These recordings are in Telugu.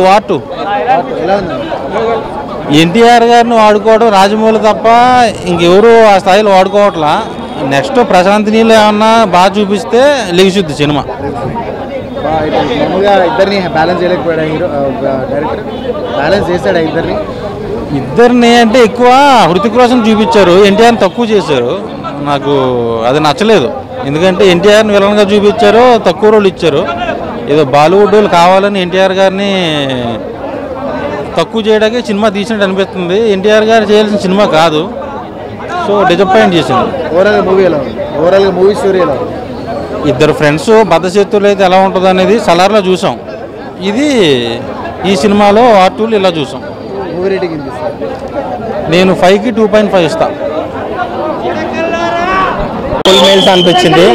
వాటు ఎన్టీఆర్ గారిని వాడుకోవడం రాజమౌళి తప్ప ఇంకెవరు ఆ స్థాయిలో వాడుకోవట్లా. నెక్స్ట్ ప్రశాంత్ నీళ్ళు ఏమన్నా బాగా చూపిస్తే లెగిసిద్ది సినిమా. ఇద్దరిని బ్యాలెన్స్ చేయలేకపోయాడు హీరో డైరెక్టర్. బ్యాలెన్స్ చేశాడు ఇద్దరిని అంటే ఎక్కువ హృతిక్ రోషన్ చూపించారు, ఎన్టీఆర్ని తక్కువ చేశారు. నాకు అది నచ్చలేదు. ఎందుకంటే ఎన్టీఆర్ని విలన్గా చూపించారు, తక్కువ రోల్ ఇచ్చారు. ఏదో బాలీవుడ్ వాళ్ళు కావాలని ఎన్టీఆర్ గారిని తక్కువ చేయడానికి సినిమా తీసినట్టు అనిపిస్తుంది. ఎన్టీఆర్ గారు చేయాల్సిన సినిమా కాదు. సో డిసప్పాయింట్ చేసింది. ఓవరాల్గా మూవీ స్టోరీ ఎలా? ఇద్దరు ఫ్రెండ్స్ బద్ధశత్రులు అయితే ఎలా ఉంటుంది అనేది సలార్లో చూసాం. ఇది ఈ సినిమాలో వార్టూలు ఇలా చూసాం. మూవీ రేటింగ్ నేను 5కి 2.5 ఇస్తాను. ఫుల్ మీల్స్ అనిపించింది.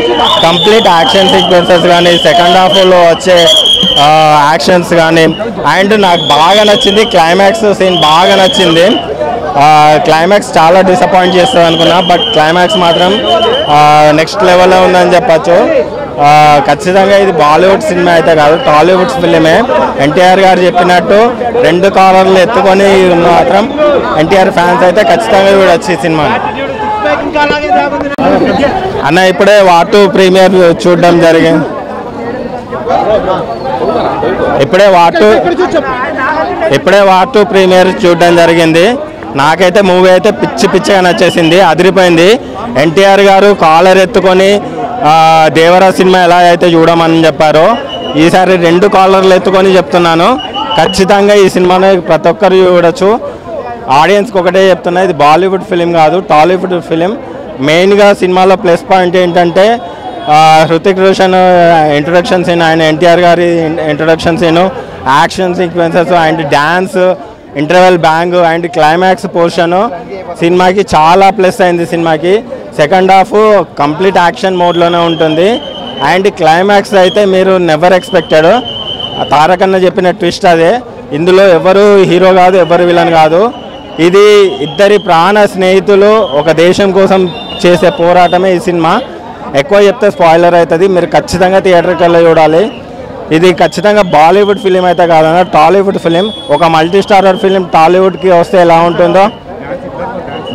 కంప్లీట్ యాక్షన్ సీక్వెన్సెస్ కానీ, సెకండ్ హాఫ్లో వచ్చే యాక్షన్స్ కానీ, అండ్ నాకు బాగా నచ్చింది క్లైమాక్స్ సీన్. బాగా నచ్చింది. క్లైమాక్స్ చాలా డిసప్పాయింట్ చేస్తుంది అనుకున్నా, బట్ క్లైమాక్స్ మాత్రం నెక్స్ట్ లెవెల్లో ఉందని చెప్పచ్చు. ఖచ్చితంగా ఇది బాలీవుడ్ సినిమా అయితే కాదు, టాలీవుడ్ ఫిలిమే. ఎన్టీఆర్ గారు చెప్పినట్టు 2 కాలర్లు ఎత్తుకొని మాత్రం ఎన్టీఆర్ ఫ్యాన్స్ అయితే ఖచ్చితంగా చూడొచ్చు ఈ సినిమాని. అన్న ఇప్పుడే వాటు ప్రీమియర్ చూడడం జరిగింది. ఇప్పుడే వాటు ప్రీమియర్ చూడడం జరిగింది. నాకైతే మూవీ అయితే పిచ్చిగా నచ్చేసింది, అదిరిపోయింది. ఎన్టీఆర్ గారు కాలర్ ఎత్తుకొని దేవరా సినిమా ఎలా అయితే చూడమని చెప్పారో, ఈసారి 2 కాలర్లు ఎత్తుకొని చెప్తున్నాను. ఖచ్చితంగా ఈ సినిమాని ప్రతి ఒక్కరు చూడొచ్చు. ఆడియన్స్కి ఒకటే చెప్తున్నా, ఇది బాలీవుడ్ ఫిలిం కాదు, టాలీవుడ్ ఫిలిం. మెయిన్గా సినిమాలో ప్లస్ పాయింట్ ఏంటంటే హృతిక్ రోషన్ ఇంట్రొడక్షన్ సీన్, ఆయన ఎన్టీఆర్ గారి introduction scene, action sequences and dance, interval bang and climax portion సినిమాకి చాలా ప్లస్ అయింది. సినిమాకి సెకండ్ హాఫ్ కంప్లీట్ యాక్షన్ మోడ్లోనే ఉంటుంది. అండ్ క్లైమాక్స్ అయితే మీరు నెవర్ ఎక్స్పెక్టెడ్. తారకన్న చెప్పిన ట్విస్ట్ అదే. ఇందులో ఎవరు హీరో కాదు, ఎవరు విలన్ కాదు. ఇది ఇద్దరి ప్రాణ స్నేహితులు ఒక దేశం కోసం చేసే పోరాటమే ఈ సినిమా. ఎక్కువ చెప్తే స్పాయిలర్ అవుతుంది, మీరు ఖచ్చితంగా థియేటర్కి వెళ్ళి చూడాలి. ఇది ఖచ్చితంగా బాలీవుడ్ ఫిలిం అయితే కాదన్న, టాలీవుడ్ ఫిలిం. ఒక మల్టీ స్టారర్ ఫిలిం టాలీవుడ్కి వస్తే ఎలా ఉంటుందో.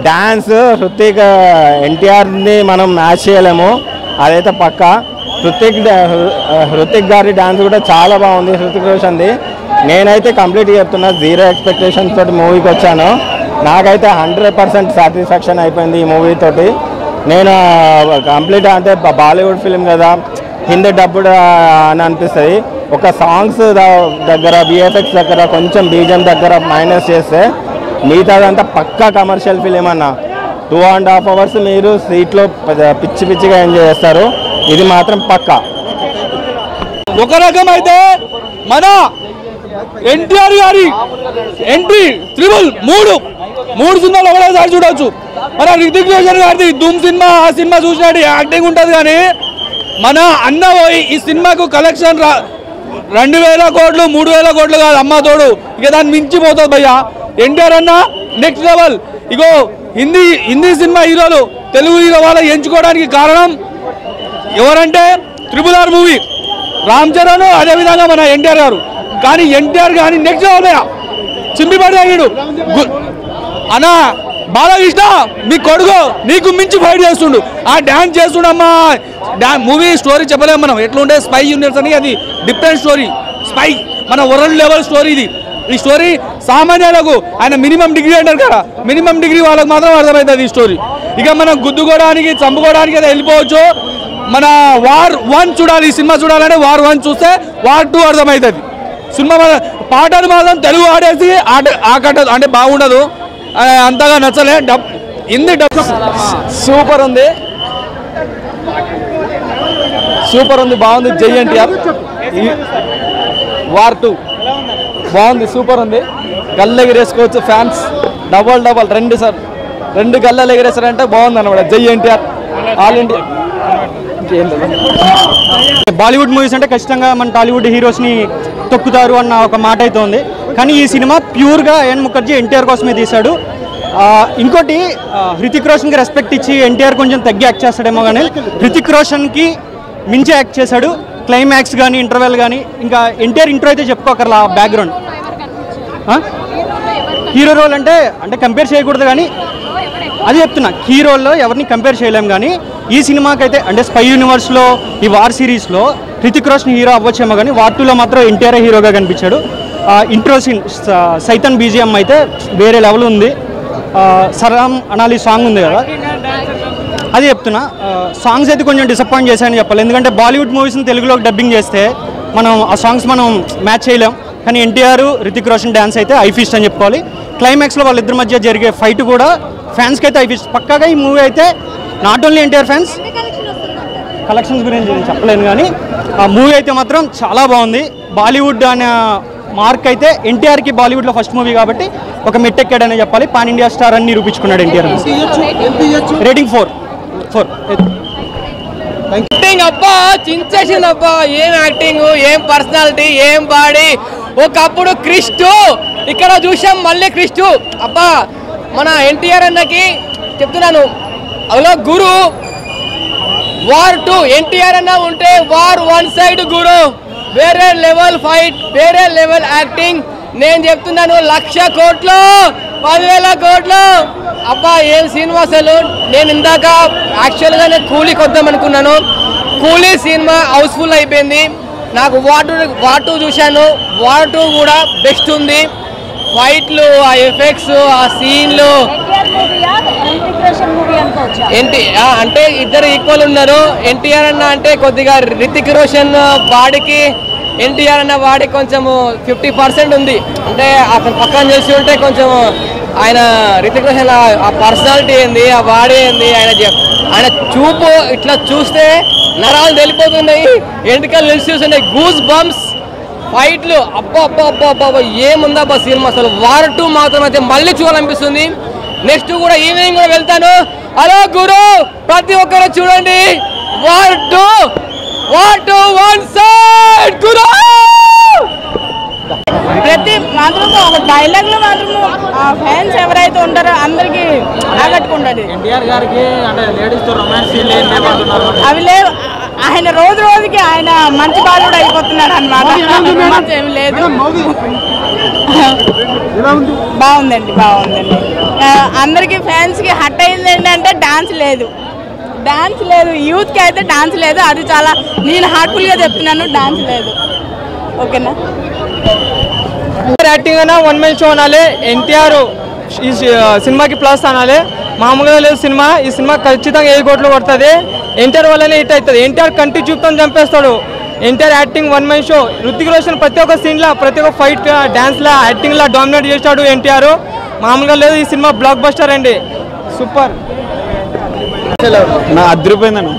డ్యాన్స్ హృతిక్ ఎన్టీఆర్ని మనం మ్యాచ్ చేయలేము, అదైతే పక్కా. హృతిక్ గారి డ్యాన్స్ కూడా చాలా బాగుంది, హృతిక్ రోషన్ది. నేనైతే కంప్లీట్గా చెప్తున్నా, 0 ఎక్స్పెక్టేషన్స్ తోటి మూవీకి వచ్చాను. నాకైతే 100% సాటిస్ఫాక్షన్ అయిపోయింది ఈ మూవీతోటి. నేను కంప్లీట్ అంటే బాలీవుడ్ ఫిలిం కదా, హిందీ డబ్బుడు అని అనిపిస్తుంది. ఒక సాంగ్స్ దగ్గర, విఎఫ్ఎక్స్ దగ్గర, కొంచెం బీజం దగ్గర మైనస్ చేస్తే మిగతాదంతా పక్కా కమర్షియల్ ఫిలిం అన్న. 2.5 అవర్స్ మీరు సీట్లో పిచ్చిగా ఎంజాయ్ చేస్తారు. ఇది మాత్రం పక్కా. ఒక రకం అయితే మన ఎన్టీఆర్ గారి ఎంట్రీ త్రిబుల్ మూడు సినిమాలు ఒకటేసారి చూడవచ్చు. మన హృతిక్ రోషన్ గారిది ధూమ్ సినిమా, ఆ సినిమా చూసినట్టు యాక్టింగ్ ఉంటుంది. కానీ మన అన్న పోయి ఈ సినిమాకు కలెక్షన్ 2000 కోట్లు 3000 కోట్లు కాదు అమ్మ తోడు, ఇక దాన్ని మించిపోతుంది భయ్య. ఎన్టీఆర్ అన్న నెక్స్ట్ లెవెల్. ఇగో హిందీ సినిమా హీరోలు తెలుగు హీరో వాళ్ళకి ఎంచుకోవడానికి కారణం ఎవరంటే RRR మూవీ, రామ్ చరణ్, అదేవిధంగా మన ఎన్టీఆర్ గారు. కానీ ఎన్టీఆర్ కానీ నెక్స్ట్ లెవెల్ భయ్య, చింపిపడి అన్నా బాలకృష్ణ మీ కొడుకు నీకు మించి ఫైట్ చేస్తుండు, ఆ డ్యాన్స్ చేస్తుండమ్మా. మూవీ స్టోరీ చెప్పలేము మనం ఎట్లుంటే. స్పై యూనివర్స్ అని అది డిఫరెంట్ స్టోరీ, స్పై మన వరల్డ్ లెవెల్ స్టోరీ ఇది. ఈ స్టోరీ సామాన్యులకు, ఆయన మినిమం డిగ్రీ అంటారు కదా, మినిమం డిగ్రీ వాళ్ళకి మాత్రం అర్థమవుతుంది ఈ స్టోరీ. ఇక మనం గుద్దుకోవడానికి చంపుకోవడానికి అయితే వెళ్ళిపోవచ్చు. మన వార్ 1 చూడాలి, ఈ సినిమా చూడాలంటే వార్ 1 చూస్తే వార్ 2 అర్థమవుతుంది. సినిమా పాటలు మాత్రం తెలుగు ఆడేసి ఆకట్టదు, అంటే బాగుండదు, అంతగా నచ్చలే. హిందీ డబ్ సూపర్ ఉంది, బాగుంది. జై ఎన్టీఆర్. వార్ 2 బాగుంది, సూపర్ ఉంది. గల్ల ఎగిరేసుకోవచ్చు ఫ్యాన్స్, డబల్ 2 గల్లలు ఎగిరేసారంటే బాగుంది అనమాట. జై NTR. All India. Bollywood movies అంటే ఖచ్చితంగా మన టాలీవుడ్ హీరోస్ని తొక్కుతారు అన్న ఒక మాట అయితే ఉంది. కానీ ఈ సినిమా ప్యూర్గా ఎన్ ముఖర్జీ ఎన్టీఆర్ కోసమే తీశాడు. ఇంకోటి హృతిక్ రోషన్కి రెస్పెక్ట్ ఇచ్చి ఎన్టీఆర్ కొంచెం తగ్గి యాక్ట్ చేస్తాడేమో, కానీ హృతిక్ రోషన్కి మించి యాక్ట్ చేశాడు. క్లైమాక్స్ కానీ ఇంటర్వెల్ కానీ ఇంకా ఎన్టీఆర్ ఇంట్రో అయితే చెప్పుకోకర్లా బ్యాక్గ్రౌండ్. హీరో రోల్ అంటే కంపేర్ చేయకూడదు కానీ అది చెప్తున్నా, హీరోల్లో ఎవరిని కంపేర్ చేయలేం. కానీ ఈ సినిమాకైతే అంటే స్పై యూనివర్స్లో ఈ వార్ సిరీస్లో హృతిక్ రోషన్ హీరో అవ్వచ్చేమో కానీ వార్ 2లో మాత్రం ఎన్టీఆర్ హీరోగా కనిపించాడు. ఇంట్రో సీన్ సైతన్ బీజిఎం అయితే వేరే లెవెల్ ఉంది. సరాం అనాలి సాంగ్ ఉంది కదా, అది చెప్తున్నా. సాంగ్స్ అయితే కొంచెం డిసప్పాయింట్ చేశాయని చెప్పాలి. ఎందుకంటే బాలీవుడ్ మూవీస్ని తెలుగులోకి డబ్బింగ్ చేస్తే మనం ఆ సాంగ్స్ మనం మ్యాచ్ చేయలేం. కానీ ఎన్టీఆర్ హృతిక్ రోషన్ డ్యాన్స్ అయితే ఐఫీస్ట్ అని చెప్పుకోవాలి. క్లైమాక్స్లో వాళ్ళిద్దరి మధ్య జరిగే ఫైట్ కూడా ఫ్యాన్స్కి అయితే ఐఫీస్ట్. పక్కాగా ఈ మూవీ అయితే not only NTR fans, collections గురించి చెప్పలేను కానీ ఆ మూవీ అయితే మాత్రం చాలా బాగుంది. బాలీవుడ్ అనే మార్క్ అయితే ఎన్టీఆర్కి బాలీవుడ్లో ఫస్ట్ మూవీ కాబట్టి ఒక మెట్టెక్కాడనే చెప్పాలి. పాన్ ఇండియా స్టార్ అని నిరూపించుకున్నాడు ఎన్టీఆర్. రేటింగ్ 4. అబ్బా చించేసింది అబ్బా, ఏం యాక్టింగ్, ఏం పర్సనాలిటీ, ఏం బాడీ. ఒకప్పుడు క్రిస్టు, ఇక్కడ చూసాం మళ్ళీ క్రిస్టు. అబ్బా మన ఎన్టీఆర్ అన్నకి చెప్తున్నాను, అలా గురు. వార్ 2 ఎన్టీఆర్ అన్న ఉంటే వార్ 1 సైడ్ గురు. వేరే లెవెల్ ఫైట్, వేరే లెవెల్ యాక్టింగ్. నేను చెప్తున్నాను 1,00,000 కోట్లు, 10,000 కోట్లు. అబ్బా ఏం సినిమా అసలు. నేను ఇందాక యాక్చువల్గా కూలీకి వద్దాం అనుకున్నాను. కూలీ సినిమా హౌస్ఫుల్ అయిపోయింది. నాకు వార్ 2 చూశాను. వార్ 2 కూడా బెస్ట్ ఉంది. ఫైట్లు, ఆ ఎఫెక్ట్స్, ఆ సీన్లు అంటే ఇద్దరు ఈక్వల్ ఉన్నారు. ఎన్టీఆర్ అన్న అంటే కొద్దిగా రితిక్ రోషన్ బాడీకి ఎన్టీఆర్ అన్న బాడీ కొంచెం 50% ఉంది. అంటే అతను పక్కన చేసి ఉంటే కొంచెం ఆయన రితిక్ రోషన్ ఆ పర్సనాలిటీ ఏంది, ఆ బాడీ ఏంది, ఆయన చూపు ఇట్లా చూస్తే నరాలు తెలిపోతున్నాయి, ఎంటికలు నిలిచిస్తున్నాయి. గూస్ బంప్స్, ఫైట్లు, అబ్బా అబ్బా అబ్బా అబ్బా ఏముందబ్బా సినిమా అసలు. వార్ 2 మాత్రం అయితే మళ్ళీ చూడాలనిపిస్తుంది. నెక్స్ట్ కూడా ఈవినింగ్ కూడా వెళ్తాను. హలో గురు, ప్రతి ఒక్కరు చూడండి. వార్ 2 1 సైడ్ గురు. ప్రతి మాత్రం ఒక డైలాగ్లో మాత్రం ఫ్యాన్స్ ఎవరైతే ఉంటారో అందరికి ఆకట్టుకుంటాడు. ఎన్టీఆర్ గారికి అంటే లేడీస్తో రొమాన్స్ అవి లేవు. ఆయన రోజు రోజుకి ఆయన మంచి బాలుడు అయిపోతున్నాడు అనమాట. ఏమి లేదు. బాగుందండి. అందరికి ఫ్యాన్స్కి హట్ అయింది ఏంటంటే డాన్స్ లేదు. యూత్కి అయితే డాన్స్ లేదు. అది చాలా నేను హార్ట్ఫుల్గా చెప్తున్నాను, డాన్స్ లేదు. ఓకేనా? యాక్టింగ్ అయినా 1 man షో అనాలి. ఎన్టీఆర్ ఈ సినిమాకి ప్లస్ అనాలి. మామూలుగా లేదు సినిమా. ఈ సినిమా ఖచ్చితంగా 7 కోట్లు కొడుతుంది. ఎన్టీఆర్ వల్లనే హిట్ అవుతుంది. ఎన్టీఆర్ కంటి చూపుతాను చంపేస్తాడు. NTR acting 1 man show. Hrithik Roshan ప్రతి ఒక్క సీన్లో, ప్రతి ఒక్క ఫైట్, డ్యాన్స్లో, యాక్టింగ్లో డామినేట్ చేశాడు ఎన్టీఆర్. మామూలుగా లేదు. ఈ సినిమా బ్లాక్ బస్టర్ అండి. సూపర్. నా అదిరిపోయిందన్న.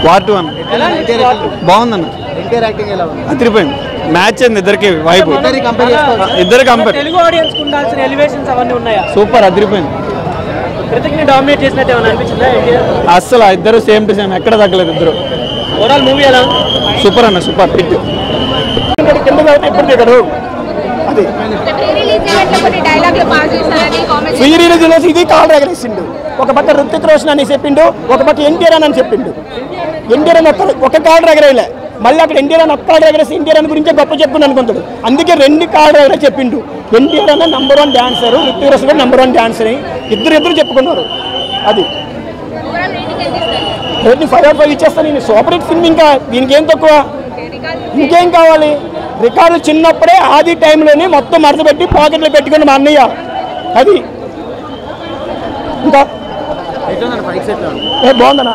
వార్ 2 బాగుందన్న. అదిరిపోయింది. మ్యాచ్ అయింది ఇద్దరికి వైపు. ఇద్దరు కంపేర్. తెలుగు ఆడియన్స్ ఉండాల్సిన ఎలివేషన్స్ అవన్నీ ఉన్నాయా? సూపర్, అదిరిపోయింది. కృతిక్ని డామినేట్ చేసినట్టు ఏమైనా అనిపించిందా? అస్సలు ఇద్దరు సేమ్ టు సేమ్, ఎక్కడ తగ్గలేదు ఇద్దరు. ఓవరాల్ మూవీ ఎలా? సూపర్ అన్న, సూపర్ హిట్. ఫ్రీ రిలీజ్ చేసి ఇది కాల్ ఎగరేసిండు. ఒక పక్క రుతిక్ రోషన్ అని చెప్పిండు, ఒక పక్క ఎన్టీఆర్ అని చెప్పిండు. ఎన్టీఆర్ అని ఒక కాల్ ఎగరేయలే, మళ్ళీ అక్కడ ఎన్టీఆర్ అని ఒక్క కాల్ ఎగరేసి ఎన్టీఆర్ అని గురించే గొప్ప చెప్పుకుని అనుకుంటాడు. అందుకే 2 కాల్ ఎగరే చెప్పిండు. ఎన్టీఆర్ అన్న నంబర్ 1 డాన్సర్, రుతిక్ రోషన్ కూడా నంబర్ 1 డాన్సర్ అని ఇద్దరు చెప్పుకున్నారు. అది రేటింగ్ 5/5 ఇచ్చేస్తాను. నేను సూపర్ హిట్ ఫిల్మ్. ఇంకా దీనికి ఏం తక్కువ, ఇంకేం కావాలి? రికార్డు చిన్నప్పుడే ఆది టైంలోనే మొత్తం మడత పెట్టి పాకెట్లో పెట్టుకుని మా అన్నయ్య. అది ఇంకా బాగుందన్నా.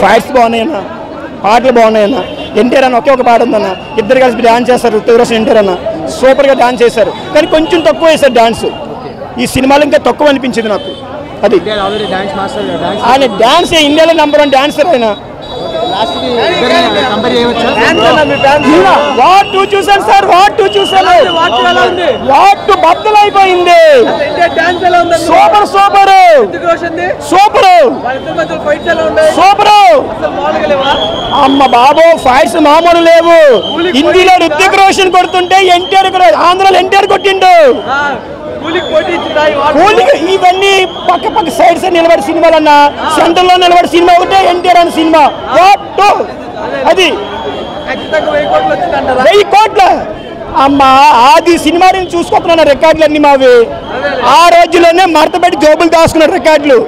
ఫైట్స్ బాగున్నాయన్నా, పాటలు బాగున్నాయన్నా. ఎన్టీఆర్ అన్న ఒక పాట ఉందన్న, ఇద్దరు కలిసి డాన్స్ చేస్తారు. రుతిక్ రోషన్ ఎన్టీఆర్ అన్న సూపర్గా డాన్స్ చేశారు. కానీ కొంచెం తక్కువ వేశారు డాన్స్. ఈ సినిమాలో ఇంకా తక్కువ అనిపించింది నాకు. అది ఆయన డాన్స్ ఇండియాలో నంబర్ 1 డాన్సర్. ఆయన వార్ 2 చూసాను సార్. వార్ 2 చూసాను. వార్ 2 బద్దలైపోయింది. Super super super super. అమ్మ బాబు, ఫైట్స్ మామూలు లేవు. హిందీలో రుతిక్ రోషన్ కొడుతుంటే ఎన్టీఆర్, ఆంధ్రాలో ఎన్టీఆర్ కొట్టిండు. ఇవన్నీ పక్క పక్క సైడ్స్ నిలబడి సినిమాలన్నా సెంటర్ లో నిలబడి సినిమా ఒకటే ఎన్టీఆర్ అనే సినిమా అది 1000 కోట్ల అమ్మా ఆది సినిమా నేను చూసుకుంటున్నాను రికార్డులన్నీ మావి ఆ రోజుల్లోనే మడతపెట్టి జోబులు దాచుకున్న రికార్డులు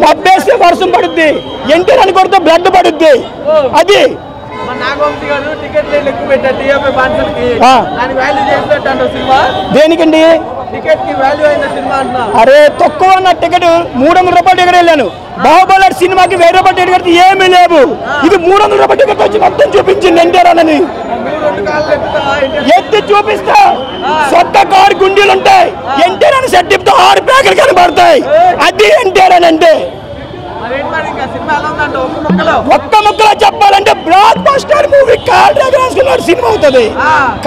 మబ్బేస్తే వర్షం పడుద్ది ఎన్టీఆర్ అని కొడితే బ్లడ్ పడుద్ది అది దేనికండి అరే తక్కువ నా టికెట్ 300 రూపాయలు టికెట్ వెళ్ళాను బాహుబలి సినిమాకి 1000 రూపాయలు టికెట్ ఏమీ లేవు ఇది 300 రూపాయలు టికెట్ వచ్చి మొత్తం చూపించింది ఎన్టీఆర్ అని ఎత్తి చూపిస్తా సొంత కారు గుండీలు ఉంటాయి ఎన్టీఆర్ అని సెట్టిప్తో 6 ప్యాకెలు కనబడతాయి అది ఎన్టీఆర్ అని అంటే ఒక్క ముక్కలో చెప్పాలంటే బ్లాక్ బస్టర్ మూవీ కాల్ ఎగరేసుకున్నాడు సినిమా అవుతుంది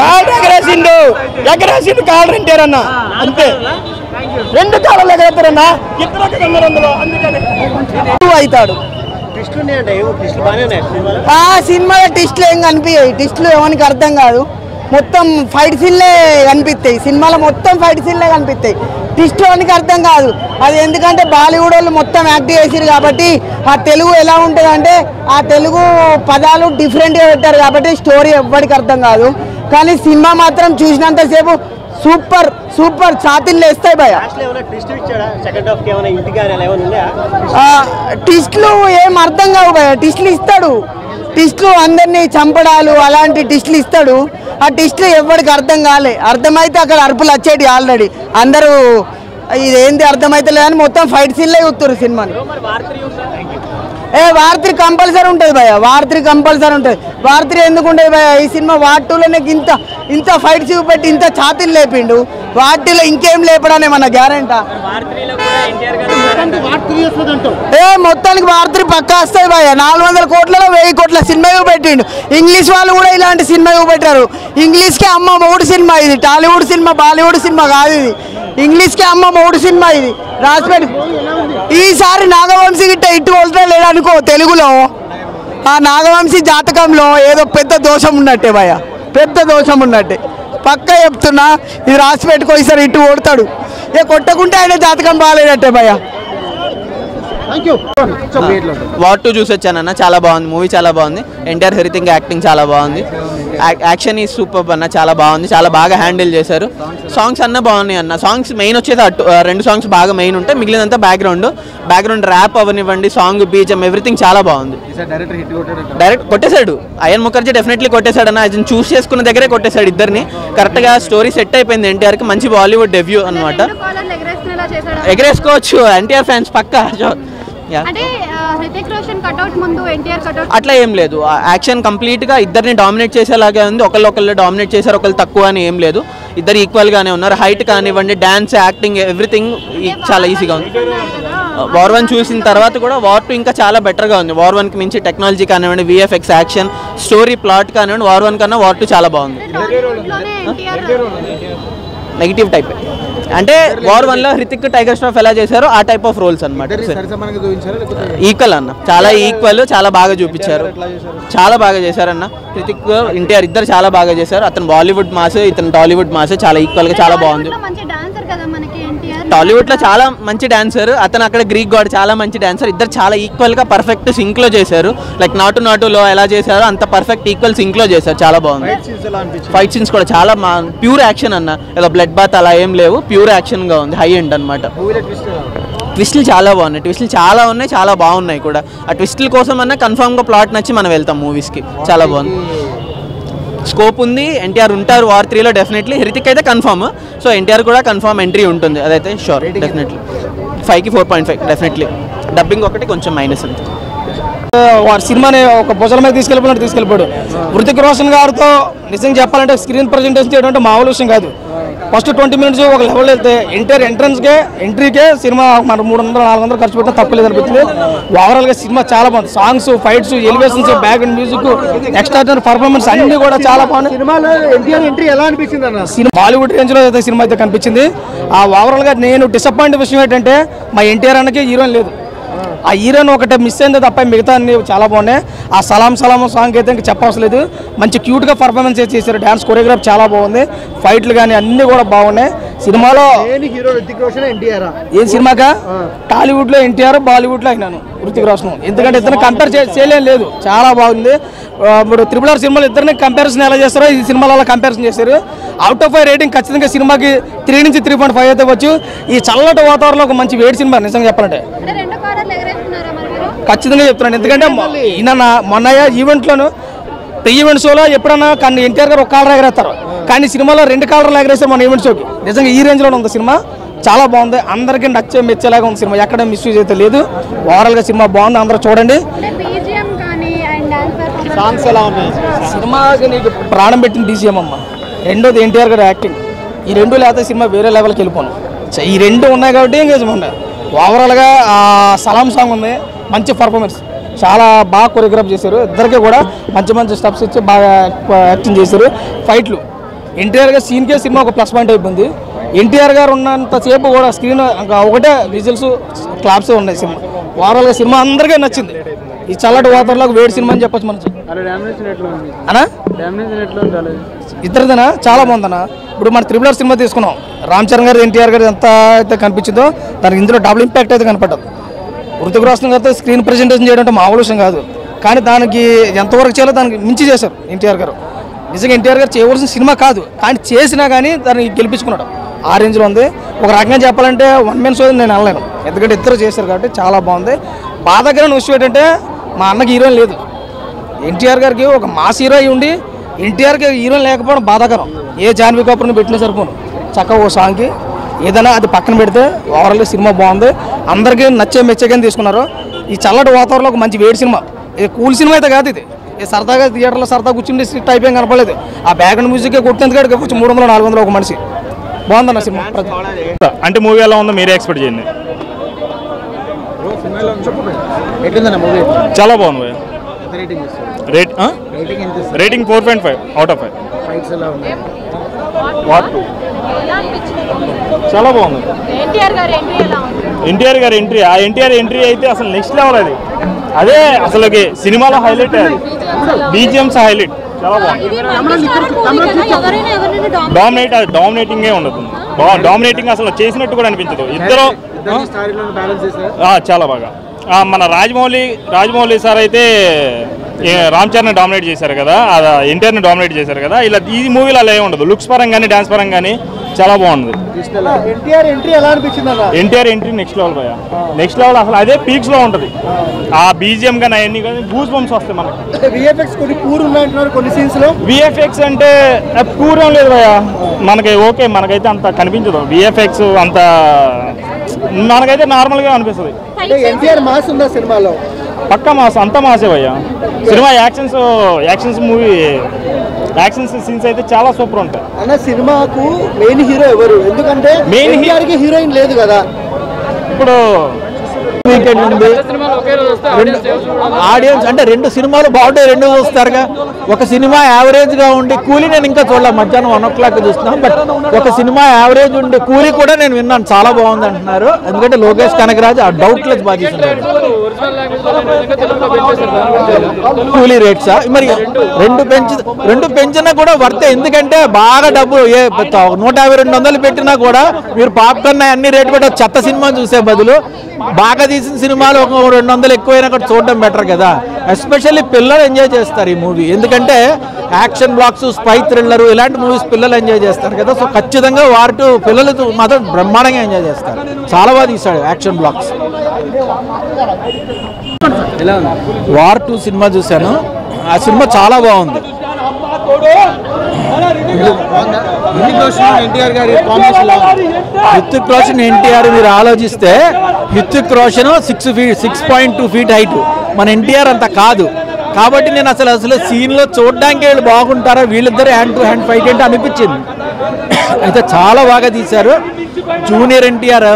కాల్ ఎగరేసిండు కాల్ ఎన్టీఆర్ అన్న అంతే 2 కాళ్ళు ఎగరేస్తారన్నా ఇద్దరు అందులో అందుకని అవుతాడు సినిమాలో టిస్టులు ఏం కనిపించాయి టిస్టులు ఎవరికి అర్థం కాదు మొత్తం ఫైట్ సీన్లే కనిపిస్తాయి సినిమాలో మొత్తం ఫైట్ సీన్లే కనిపిస్తాయి టిస్టులు ఎవరికి అర్థం కాదు అది ఎందుకంటే బాలీవుడ్ వాళ్ళు మొత్తం యాక్ట్ చేసారు కాబట్టి ఆ తెలుగు ఎలా ఉంటుంది అంటే ఆ తెలుగు పదాలు డిఫరెంట్గా పెట్టారు కాబట్టి స్టోరీ ఎవ్వరికి అర్థం కాదు కానీ సినిమా మాత్రం చూసినంతసేపు సూపర్ సూపర్ ఛాతీలు వేస్తాయి భయ టిస్టులు ఏం అర్థం కావు భయ టిస్టులు ఇస్తాడు టిస్టులు అందరినీ చంపడాలు అలాంటి టిస్టులు ఇస్తాడు ఆ టిస్టులు ఎవరికి అర్థం కాలే అర్థమైతే అక్కడ అరుపులు వచ్చేటి ఆల్రెడీ అందరూ ఇదేంటి అర్థమైతే లేదని మొత్తం ఫైట్ సీన్లే చూస్తారు సినిమాని వార్ 3 కంపల్సరీ ఉంటుంది భయ వార్ 3 కంపల్సరీ ఉంటుంది వార్ 3 ఎందుకు ఉంటుంది భయ ఈ సినిమా వార్ 2లోనే ఇంత ఫైట్ చూపెట్టి ఇంత ఛాతీలు లేపిండు వార్ 2లో ఇంకేం లేపడానే మన గ్యారెంటా మొత్తానికి వార్ 3 పక్కా వస్తాయి భయ 400 కోట్లలో 1000 కోట్ల సినిమా చూపెట్టిండు ఇంగ్లీష్ వాళ్ళు కూడా ఇలాంటి సినిమా చూపెట్టారు ఇంగ్లీష్కి అమ్మ మొగుడు సినిమా ఇది టాలీవుడ్ సినిమా బాలీవుడ్ సినిమా కాదు ఇది ఇంగ్లీష్కి అమ్మ మొగుడు సినిమా ఇది రాసిపెట్టి ఈసారి నాగవంశీ గిట్ట ఇటు కొలతా లేదనుకో తెలుగులో ఆ నాగవంశీ జాతకంలో ఏదో పెద్ద దోషం ఉన్నట్టే భయ పెద్ద దోషం ఉన్నట్టే పక్కా చెప్తున్నా ఇది రాసి పెట్టుకో ఈసారి ఇటు కొడతాడు కొట్టకుంటే ఆయన జాతకం బాగాలేనట్టే భయ వార్ 2 చూసి వచ్చానన్న చాలా బాగుంది మూవీ చాలా బాగుంది ఎన్టీఆర్ హెరితింగ్ యాక్టింగ్ చాలా బాగుంది యాక్షన్ ఈ సూపర్ అన్న చాలా బాగుంది చాలా బాగా హ్యాండిల్ చేశారు సాంగ్స్ అన్న బాగున్నాయి అన్న సాంగ్స్ మెయిన్ వచ్చేది 2 సాంగ్స్ బాగా మెయిన్ ఉంటాయి మిగిలినంతా బ్యాక్గ్రౌండ్ ర్యాప్ అవనివ్వండి సాంగ్ బీజం ఎవ్రీథింగ్ చాలా బాగుంది డైరెక్ట్ కొట్టేశాడు అయన్ ముఖర్జీ డెఫినెట్లీ కొట్టేశాడు అన్న అది చూస్ చేసుకున్న దగ్గరే కొట్టేశాడు ఇద్దరిని కరెక్ట్గా స్టోరీ సెట్ అయిపోయింది ఎన్టీఆర్కి మంచి బాలీవుడ్ డెబ్యూ అనమాట ఎగరేసుకోవచ్చు ఎన్టీఆర్ ఫ్యాన్స్ పక్కా అట్లా ఏం లేదు యాక్షన్ కంప్లీట్గా ఇద్దరిని డామినేట్ చేసేలాగే ఉంది ఒకళ్ళు డామినేట్ చేశారు ఒకళ్ళు తక్కువ అని ఏం లేదు ఇద్దరు ఈక్వల్గానే ఉన్నారు హైట్ కానివ్వండి డాన్స్ యాక్టింగ్ ఎవ్రీథింగ్ చాలా ఈజీగా ఉంది వార్ 1 చూసిన తర్వాత కూడా వార్ 2 ఇంకా చాలా బెటర్గా ఉంది వార్ 1కి మించి టెక్నాలజీ కానివ్వండి విఎఫ్ఎక్స్ యాక్షన్ స్టోరీ ప్లాట్ కానివ్వండి వార్ 1 కన్నా వార్ 2 చాలా బాగుంది నెగిటివ్ టైప్ అంటే వార్ 1లో హృతిక్ టైగర్ ష్రాఫ్ ఎలా చేశారో ఆ టైప్ ఆఫ్ రోల్స్ అనమాట ఈక్వల్ అన్న చాలా ఈక్వల్ చాలా బాగా చూపించారు చాలా బాగా చేశారన్న హృతిక్ ఎన్టీఆర్ ఇద్దరు చాలా బాగా చేశారు అతను బాలీవుడ్ మాస్ ఇతను టాలీవుడ్ మాస్ చాలా ఈక్వల్గా చాలా బాగుంది టాలీవుడ్లో చాలా మంచి డాన్సర్ అతను అక్కడ గ్రీక్ గాడ్ చాలా మంచి డాన్సర్ ఇద్దరు చాలా ఈక్వల్గా పర్ఫెక్ట్ సింక్లో చేశారు లైక్ నాటులో ఎలా చేశారో అంత పర్ఫెక్ట్ ఈక్వల్ సింక్లో చేశారు చాలా బాగుంది ఫైట్ సీన్స్ కూడా చాలా ప్యూర్ యాక్షన్ అన్న ఏదో బ్లడ్ బాత్ అలా ఏం లేవు ప్యూర్ యాక్షన్గా ఉంది హై ఎండ్ అనమాట ట్విస్టులు చాలా బాగున్నాయి ట్విస్టులు చాలా ఉన్నాయి చాలా బాగున్నాయి కూడా ఆ ట్విస్టుల కోసం అన్న కన్ఫామ్గా ప్లాట్ నచ్చి మనం వెళ్తాం మూవీస్కి చాలా బాగుంది స్కోప్ ఉంది ఎన్టీఆర్ ఉంటారు వార్ 3లో డెఫినెట్లీ హృతిక్ అయితే కన్ఫర్మ్ సో ఎన్టీఆర్ కూడా కన్ఫర్మ్ ఎంట్రీ ఉంటుంది అదైతే షూర్ డెఫినెట్లీ 5కి 4.5 డెఫినెట్లీ డబ్బింగ్ ఒకటి కొంచెం మైనస్ అంతే వారి సినిమాని ఒక భుజల మీద తీసుకెళ్ళిపోయాడు హృతిక్ రోషన్ గారితో నిజంగా చెప్పాలంటే స్క్రీన్ ప్రజెంటేషన్ చేయడం అంటే మామూలు విషయం కాదు ఫస్ట్ 20 మినిట్స్ ఒక లెవెల్ వెళ్తే ఎంట్రీకే సినిమా మన 300-400 ఖర్చు పెట్టినా తక్కువ లేదు అనిపించింది ఓవరాల్గా సినిమా చాలా బాగుంది songs fights elevations background music extraordinary performance అన్ని కూడా చాలా బాగున్నాయి సినిమాలో ఎన్టీఆర్ ఎంట్రీ ఎలా అనిపించింది అన్న సినిమా బాలీవుడ్ రేంజ్లో అయితే సినిమా అయితే కనిపించింది ఆ ఓవరాల్గా నేను డిసప్పాయింట్ విషయం ఏంటంటే మా ఎన్టీఆర్ అన్నకి హీరోయిన్ లేదు ఆ హీరోయిన్ ఒకటి మిస్ అయింది తప్ప మిగతా అన్ని చాలా బాగున్నాయి ఆ సలాం సాంగ్ అయితే ఇంకా చెప్పవసరం లేదు మంచి క్యూట్గా పర్ఫార్మెన్స్ చేశారు డ్యాన్స్ కొరియోగ్రాఫ్ చాలా బాగుంది ఫైట్లు కానీ అన్నీ కూడా బాగున్నాయి సినిమాలో హీరో రితిక్ రోషన్ ఎన్టీఆర్ ఏం సినిమాకా టాలీవుడ్లో ఎన్టీఆర్, బాలీవుడ్లో అయినాను రితిక్ రోషన్. ఎందుకంటే ఇద్దరిని కంపేర్ చేయలేం లేదు, చాలా బాగుంది. ఇప్పుడు RRR సినిమాలు ఇద్దరిని కంపారిజన్ ఎలా చేస్తారో ఈ సినిమాలో అలా కంపారిజన్ చేశారు. అవుట్ ఆఫ్ 5 రేటింగ్ ఖచ్చితంగా సినిమాకి 3 నుంచి 3.5 అయితే వచ్చు. ఈ చల్లటి వాతావరణంలో ఒక మంచి వేడి సినిమా నిజంగా చెప్పాలంటే ఖచ్చితంగా చెప్తున్నాను. ఎందుకంటే ఈయన మొన్న ఈవెంట్లోను ప్రీ ఈవెంట్ షోలో ఎప్పుడన్నా కానీ ఎన్టీఆర్ గారు ఒక కాలర్ ఎగరేస్తారు, కానీ సినిమాలో 2 కాలర్లు ఎగరేస్తారు మన ఈవెంట్ షోకి. నిజంగా ఈ రేంజ్లోనే ఉంది సినిమా, చాలా బాగుంది. అందరికీ మెచ్చేలాగా ఉంది సినిమా, ఎక్కడ మిస్యూజ్ అయితే లేదు. ఓవరాల్గా సినిమా బాగుంది, అందరూ చూడండి. సినిమాకి నీకు ప్రాణం పెట్టిన DCM అమ్మ, రెండోది ఎన్టీఆర్ గారి యాక్టింగ్. ఈ రెండు లేకపోతే సినిమా వేరే లెవెల్కి వెళ్ళిపోను. ఈ రెండు ఉన్నాయి కాబట్టి ఎంగేజ్ ఉంది. ఓవరాల్గా సలాం సాంగ్ ఉంది, మంచి పర్ఫార్మెన్స్, చాలా బాగా కొరియోగ్రాఫ్ చేశారు. ఇద్దరికి కూడా మంచి మంచి స్టెప్స్ ఇచ్చి బాగా యాక్టింగ్ చేశారు. ఫైట్లు ఎన్టీఆర్ గారి సీన్కే సినిమా ఒక ప్లస్ పాయింట్ అయిపోయింది. ఎన్టీఆర్ గారు ఉన్నంతసేపు కూడా స్క్రీన్ ఒకటే విజిల్స్ క్లాప్స్ ఉన్నాయి. సినిమా ఓవరాల్గా సినిమా అందరికీ నచ్చింది. ఈ చల్లటి వాతావరణంలో వేడి సినిమా అని చెప్పచ్చు మనం. అన్నా ఇద్దరిదనా చాలా బాగుందన్న. ఇప్పుడు మన RRR సినిమా తీసుకున్నాం, రామ్ చరణ్ గారు ఎన్టీఆర్ గారు ఎంత అయితే కనిపించిందో దానికి ఇందులో డబుల్ ఇంపాక్ట్ అయితే కనపడ్డది. రితిక్ రోషన్ గారితో స్క్రీన్ ప్రజెంటేషన్ చేయడం అంటే మామూలు విషయం కాదు, కానీ దానికి ఎంతవరకు చేయాలో దానికి మించి చేశారు ఎన్టీఆర్ గారు. నిజంగా ఎన్టీఆర్ గారు చేయవలసిన సినిమా కాదు, కానీ చేసినా కానీ దాన్ని గెలిపించుకున్నాడు. ఆ రేంజ్లో ఉంది. ఒక రకంగా చెప్పాలంటే 1 man షో నేను అనలేను, ఎందుకంటే ఇద్దరు చేశారు కాబట్టి చాలా బాగుంది. బాధాకరమైన విషయం ఏంటంటే మా అన్నకి హీరోయిన్ లేదు. ఎన్టీఆర్ గారికి ఒక మాస్ హీరో అయి ఉండి ఎన్టీఆర్కి హీరోయిన్ లేకపోవడం బాధాకరం. ఏ జాన్వీ కపూర్ని పెట్టినా సరిపోను, చక్కగా ఓ సాంగ్కి ఏదైనా అది పక్కన పెడితే ఓవరాల్గా సినిమా బాగుంది. అందరికీ మెచ్చేగానే తీసుకున్నారు. ఈ చల్లటి వాతావరణంలో ఒక మంచి వేడి సినిమా, ఇది కూల్ సినిమా అయితే కాదు. ఇది సరదాగా థియేటర్లో సరదా కూర్చుండి స్ట్రిక్ట్ అయిపోయి కనపడలేదు. ఆ బ్యాక్గ్రౌండ్ మ్యూజిక్ కొట్టినందుకు కొంచెం 300-400 ఒక మనిషి. బాగుందన్న సినిమా. అంటే మూవీ ఎలా ఉందో మీరే ఎక్స్పెక్ట్ చేయండి. చాలా బాగుంది. Rating 4.5 out of 5. చాలా బాగుంది. ఎన్టీఆర్ గారి ఎంట్రీ, ఆ ఎన్టీఆర్ ఎంట్రీ అయితే అసలు నెక్స్ట్ లెవెల్. అది అదే అసలుకి సినిమాలో హైలైట్, అది BGMs హైలైట్. చాలా బాగుంది. డామినేటింగే ఉండదు, డామినేటింగ్ అసలు చేసినట్టు కూడా అనిపించదు. ఇద్దరు చాలా బాగా. మన రాజమౌళి సార్ అయితే రామ్ చరణ్ డామినేట్ చేశారు కదా, ఎన్టీఆర్ని డామినేట్ చేశారు కదా. ఇలా ఈ మూవీలో అలా ఏమి ఉండదు. లుక్స్ పరంగా కానీ డాన్స్ పరంగా కానీ చాలా బాగుంది. ఎన్టీఆర్ ఎంట్రీ నెక్స్ట్ లెవెల్ భయ, నెక్స్ట్ లెవెల్. అసలు అదే పీక్స్ లో ఉంటుంది. ఆ BGM కానీ అవన్నీ కానీ గూస్ బంప్స్ వస్తాయి మనకి. VFX అంటే పూర్వం లేదు భయ మనకి. ఓకే, మనకైతే అంత కనిపించదు VFX, అంత మనకైతే నార్మల్గా అనిపిస్తుంది. పక్కా మాస్, అంతా మాసే భయ్య cinema. Actions movie action scenes అయితే చాలా సూపర్ ఉంటాయి. అన్న సినిమాకు మెయిన్ హీరో ఎవరు? ఎందుకంటే మెయిన్ హీరోయిన్ లేదు కదా. ఇప్పుడు వీకెండ్ ఉంది, ఆడియన్స్ అంటే 2 సినిమాలు బాగుంటాయి, 2 చూస్తారుగా. ఒక సినిమా యావరేజ్గా ఉండి కూలీ నేను ఇంకా చూడలేదు, మధ్యాహ్నం 1 o'clock చూస్తున్నాను. బట్ ఒక సినిమా యావరేజ్ ఉండి కూలీ కూడా నేను విన్నాను చాలా బాగుంది అంటున్నారు. ఎందుకంటే లోకేష్ కనకరాజు ఆ డౌట్లెస్ బాగా చేస్తున్నారు. కూలీ రేట్సా మరి 2 పెంచినా కూడా వర్తే. ఎందుకంటే బాగా డబ్బు 150-200 పెట్టినా కూడా మీరు పాప్కార్న్ అన్ని రేటు పెట్టి చెత్త సినిమా చూసే బదులు బాగా తీసిన సినిమాలు ఒక 200 ఎక్కువైనా కూడా చూడడం బెటర్ కదా. ఎస్పెషల్లీ పిల్లలు ఎంజాయ్ చేస్తారు ఈ మూవీ, ఎందుకంటే యాక్షన్ బ్లాక్స్, స్పై థ్రిల్లర్ ఇలాంటి మూవీస్ పిల్లలు ఎంజాయ్ చేస్తారు కదా. సో ఖచ్చితంగా పిల్లలు మాత్రం బ్రహ్మాండంగా ఎంజాయ్ చేస్తారు. చాలా బాగా తీశాడు యాక్షన్ బ్లాక్స్. వార్ 2 సినిమా చూశాను, ఆ సినిమా చాలా బాగుంది. హృతిక్ రోషన్ ఎన్టీఆర్ మీరు ఆలోచిస్తే హృతిక్ రోషన్ 6.2 feet హైట్, మన ఎన్టీఆర్ అంత కాదు. కాబట్టి నేను అసలు సీన్లో చూడడానికి వీళ్ళు బాగుంటారా, వీళ్ళిద్దరు హ్యాండ్ టు హ్యాండ్ ఫైట్ ఏంటి అనిపించింది. అయితే చాలా బాగా తీశారు. జూనియర్ ఎన్టీఆర్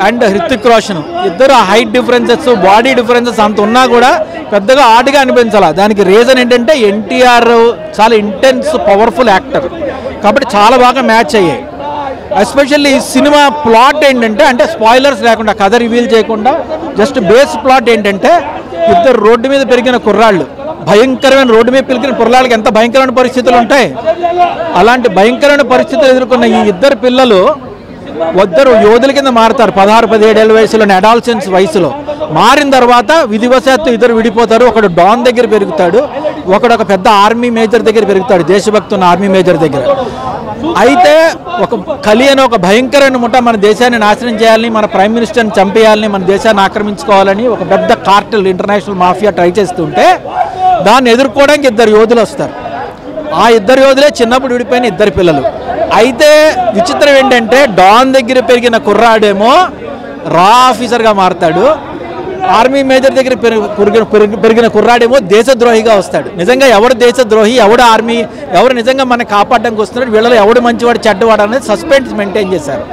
అండ్ హృతిక్ రోషన్ ఇద్దరు హైట్ డిఫరెన్సెస్, బాడీ డిఫరెన్సెస్ అంత ఉన్నా కూడా పెద్దగా ఆటగా అనిపించాల. దానికి రీజన్ ఏంటంటే ఎన్టీఆర్ చాలా ఇంటెన్స్ పవర్ఫుల్ యాక్టర్ కాబట్టి చాలా బాగా మ్యాచ్ అయ్యాయి. ఎస్పెషల్లీ ఈ సినిమా ప్లాట్ ఏంటంటే, అంటే స్పాయిలర్స్ లేకుండా కథ రివీల్ చేయకుండా జస్ట్ బేస్ ప్లాట్ ఏంటంటే, ఇద్దరు రోడ్డు మీద పెరిగిన కుర్రాళ్ళు, భయంకరమైన రోడ్డు మీద పెరిగిన కుర్రాళ్ళకి ఎంత భయంకరమైన పరిస్థితులు ఉంటాయి, అలాంటి భయంకరమైన పరిస్థితులు ఎదుర్కొన్న ఈ ఇద్దరు పిల్లలు ఇద్దరు యోధుల కింద మారుతారు 16-17 ఏళ్ళ వయసులో, అడాల్సెన్స్ వయసులో మారిన తర్వాత విధివశాత్తు ఇద్దరు విడిపోతారు. ఒకడు డాన్ దగ్గర పెరుగుతాడు, ఒకడు ఒక పెద్ద ఆర్మీ మేజర్ దగ్గర పెరుగుతాడు, దేశభక్తి ఉన్న ఆర్మీ మేజర్ దగ్గర. అయితే ఒక కలి అనే ఒక భయంకరమైన ముఠ మన దేశాన్ని నాశనం చేయాలని, మన ప్రైమ్ మినిస్టర్ని చంపేయాలని, మన దేశాన్ని ఆక్రమించుకోవాలని ఒక పెద్ద కార్టెల్ ఇంటర్నేషనల్ మాఫియా ట్రై చేస్తుంటే దాన్ని ఎదుర్కోవడానికి ఇద్దరు యోధులు వస్తారు. ఆ ఇద్దరు యోధులే చిన్నప్పుడు విడిపోయిన ఇద్దరు పిల్లలు. అయితే విచిత్రం ఏంటంటే డాన్ దగ్గర పెరిగిన కుర్రాడేమో రా ఆఫీసర్గా మారతాడు, ఆర్మీ మేజర్ దగ్గర పెరిగిన కుర్రాడేమో దేశద్రోహిగా వస్తాడు. నిజంగా ఎవడు దేశద్రోహి, ఎవడు ఆర్మీ, ఎవరు నిజంగా మనకి కాపాడడానికి వస్తున్నాడు, వీళ్ళలో ఎవడు మంచివాడు చెడ్డవాడు అనేది సస్పెన్స్ మెయింటైన్ చేశారు.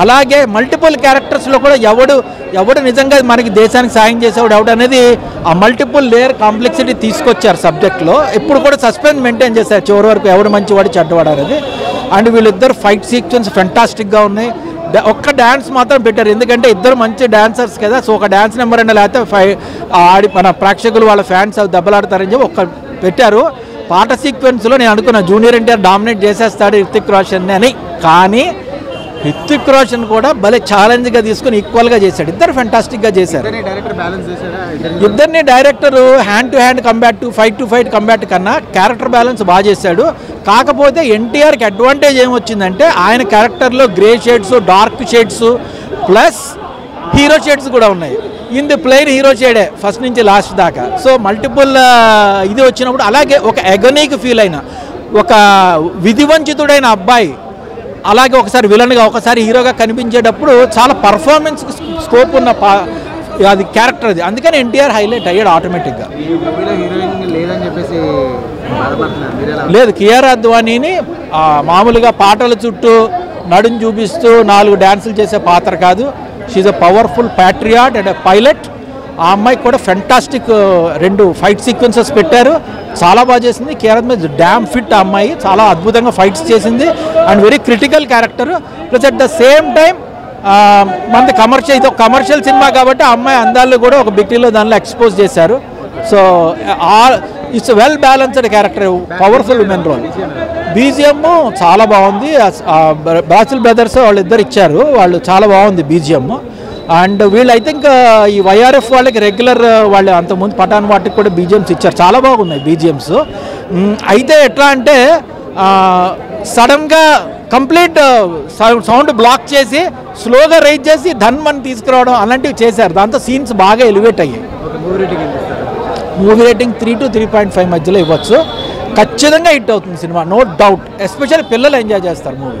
అలాగే మల్టిపుల్ క్యారెక్టర్స్లో కూడా ఎవడు నిజంగా మనకి దేశానికి సాయం చేసేవాడు ఎవడు అనేది ఆ మల్టిపుల్ లేయర్ కాంప్లెక్సిటీ తీసుకొచ్చారు సబ్జెక్ట్లో. ఇప్పుడు కూడా సస్పెన్స్ మెయింటైన్ చేశారు చివరి వరకు ఎవడు మంచివాడు చెడ్డవాడు అనేది. అండ్ వీళ్ళిద్దరు ఫైట్ సీక్వెన్స్ ఫెంటాస్టిక్గా ఉన్నాయి. ఒక్క డ్యాన్స్ మాత్రం పెట్టారు, ఎందుకంటే ఇద్దరు మంచి డాన్సర్స్ కదా, సో ఒక డ్యాన్స్ నెంబర్ అయినా లేకపోతే ఆడి మన ప్రేక్షకులు వాళ్ళ ఫ్యాన్స్ అవి దెబ్బలాడతారని చెప్పి ఒక్క పెట్టారు. పాట సీక్వెన్స్లో నేను అనుకున్నా జూనియర్ ఎన్టీఆర్ డామినేట్ చేసేస్తాడు హిత్తిక్ రోషన్ అని, కానీ హిత్తిక్ రోషన్ కూడా భలే ఛాలెంజ్గా తీసుకుని ఈక్వల్గా చేశాడు. ఇద్దరు ఫెంటాస్టిక్గా చేశారు. ఇద్దరిని director hand to hand combat fight to fight combat కన్నా క్యారెక్టర్ బ్యాలెన్స్ బాగా చేశాడు. కాకపోతే ఎన్టీఆర్కి అడ్వాంటేజ్ ఏమొచ్చిందంటే ఆయన క్యారెక్టర్లో grey shades, dark shades plus hero shades కూడా ఉన్నాయి. ఇది ప్లెయిన్ హీరో షేడే ఫస్ట్ నుంచి లాస్ట్ దాకా. సో మల్టిపుల్ ఇది వచ్చినప్పుడు అలాగే ఒక ఎగనీకి ఫీల్ అయిన ఒక విధివంచితుడైన అబ్బాయి అలాగే ఒకసారి విలన్గా ఒకసారి హీరోగా కనిపించేటప్పుడు చాలా పర్ఫార్మెన్స్ స్కోప్ ఉన్న అది క్యారెక్టర్ అది. అందుకని ఎన్టీఆర్ హైలైట్ అయ్యాడు ఆటోమేటిక్గా. లేదు, కియారా అద్వానీని మామూలుగా పాటల చుట్టూ నడుం చూపిస్తూ 4 డ్యాన్సులు చేసే పాత్ర కాదు. She's a powerful patriot and pilot. ఆ అమ్మాయికి కూడా ఫెంటాస్టిక్ 2 ఫైట్ సీక్వెన్సెస్ పెట్టారు, చాలా బాగా చేసింది. కియారా అద్వానీ డ్యామ్ ఫిట్ ఆ అమ్మాయి, చాలా అద్భుతంగా ఫైట్స్ చేసింది and very critical character. Plus at the same time మనది కమర్షియల్, ఇది ఒక కమర్షియల్ సినిమా కాబట్టి ఆ అమ్మాయి అందాల్లో కూడా ఒక బిగ్టీలో దానిలో ఎక్స్పోజ్ చేశారు. So it's well balanced character, powerful women role. BGM చాలా బాగుంది. బాసిల్ బ్రదర్స్ వాళ్ళిద్దరు ఇచ్చారు, వాళ్ళు చాలా బాగుంది బీజిఎం. అండ్ వీళ్ళు ఐ థింక్ ఈ వైఆర్ఎఫ్ వాళ్ళకి రెగ్యులర్ వాళ్ళు అంతకుముందు పఠాన్ వాటికి కూడా బీజిఎమ్స్ ఇచ్చారు, చాలా బాగున్నాయి బీజిఎమ్స్. అయితే ఎట్లా అంటే సడన్గా కంప్లీట్ సౌండ్ బ్లాక్ చేసి స్లోగా రైజ్ చేసి ధన్మని తీసుకురావడం అలాంటివి చేశారు. దాంతో సీన్స్ బాగా ఎలివేట్ అయ్యాయి. మూవీ రేటింగ్ 3 to 3.5 మధ్యలో ఇవ్వచ్చు. ఖచ్చితంగా హిట్ అవుతుంది సినిమా, నో డౌట్. ఎస్పెషల్లీ పిల్లలు ఎంజాయ్ చేస్తారు మూవీ.